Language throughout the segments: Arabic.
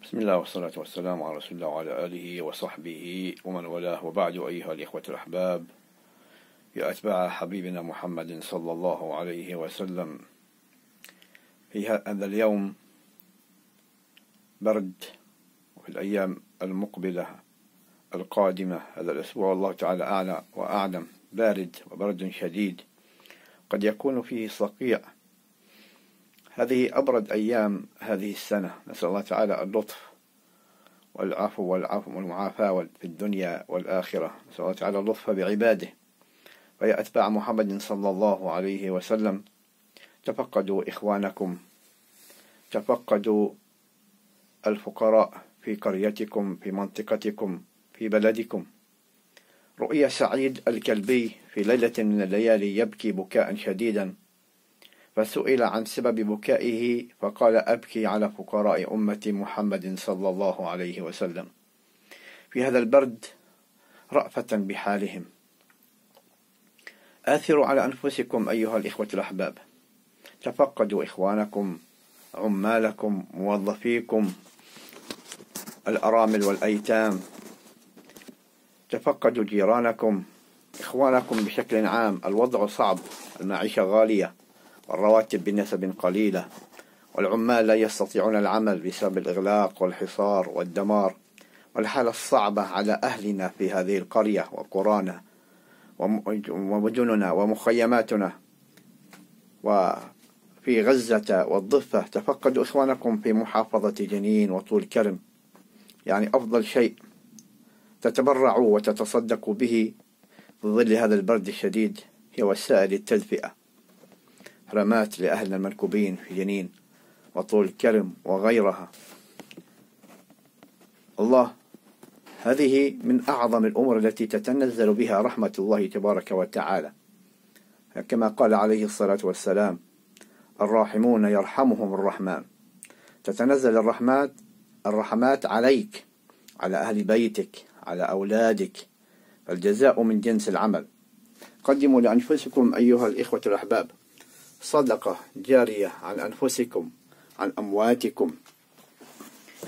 بسم الله والصلاة والسلام على رسول الله وعلى آله وصحبه ومن والاه، وبعد. أيها الإخوة الأحباب، يا أتباع حبيبنا محمد صلى الله عليه وسلم، في هذا اليوم برد، وفي الأيام المقبلة القادمة هذا الأسبوع الله تعالى أعلى وأعلم بارد وبرد شديد، قد يكون فيه صقيع. هذه أبرد أيام هذه السنة، نسأل الله تعالى اللطف والعفو والمعافاة في الدنيا والآخرة، نسأل الله تعالى اللطف بعباده. فيا أتباع محمد صلى الله عليه وسلم، تفقدوا إخوانكم، تفقدوا الفقراء في قريتكم، في منطقتكم، في بلدكم. رؤيا سعيد الكلبي في ليلة من الليالي يبكي بكاء شديدا، فسئل عن سبب بكائه فقال: أبكي على فقراء أمة محمد صلى الله عليه وسلم في هذا البرد رأفة بحالهم. آثروا على أنفسكم أيها الإخوة الأحباب، تفقدوا إخوانكم، عمالكم، موظفيكم، الأرامل والأيتام، تفقدوا جيرانكم، إخوانكم بشكل عام. الوضع صعب، المعيشة غالية، والرواتب بنسب قليلة، والعمال لا يستطيعون العمل بسبب الإغلاق والحصار والدمار، والحالة الصعبة على أهلنا في هذه القرية وقرانا ومدننا ومخيماتنا وفي غزة والضفة. تفقدوا إخوانكم في محافظة جنين وطول كرم. يعني أفضل شيء تتبرعوا وتتصدقوا به في ظل هذا البرد الشديد هي وسائل التدفئة، رمات لأهلنا المنكوبين في جنين وطول كرم وغيرها. الله، هذه من أعظم الأمور التي تتنزل بها رحمة الله تبارك وتعالى، كما قال عليه الصلاة والسلام: الراحمون يرحمهم الرحمن. تتنزل الرحمات عليك، على أهل بيتك، على أولادك، فالجزاء من جنس العمل. قدموا لأنفسكم أيها الإخوة الأحباب صدقة جارية عن أنفسكم، عن أمواتكم.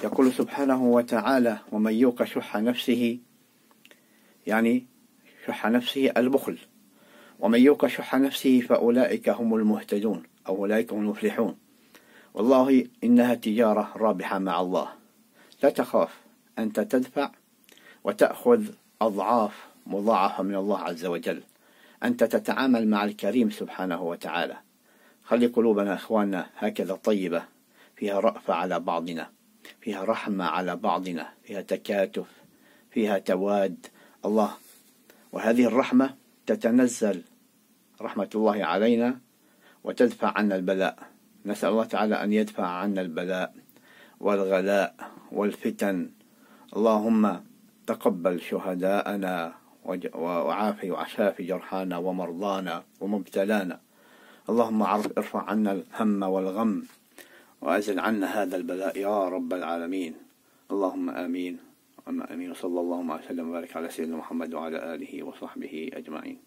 يقول سبحانه وتعالى: ومن يوق شح نفسه، يعني شح نفسه البخل، ومن يوق شح نفسه فأولئك هم المهتدون، أو أولئك هم المفلحون. والله إنها تجارة رابحة مع الله. لا تخاف، أنت تدفع وتأخذ أضعاف مضاعفة من الله عز وجل. أنت تتعامل مع الكريم سبحانه وتعالى. خلي قلوبنا إخواننا هكذا طيبة، فيها رأفة على بعضنا، فيها رحمة على بعضنا، فيها تكاتف، فيها تواد الله. وهذه الرحمة تتنزل رحمة الله علينا وتدفع عنا البلاء. نسأل الله تعالى أن يدفع عنا البلاء والغلاء والفتن. اللهم تقبل شهداءنا وعافي وعشافي جرحانا ومرضانا ومبتلانا. اللهم ارفع عنا الهم والغم وأزل عنا هذا البلاء يا رب العالمين. اللهم آمين. وصلى الله وسلم وبارك على سيدنا محمد وعلى آله وصحبه أجمعين.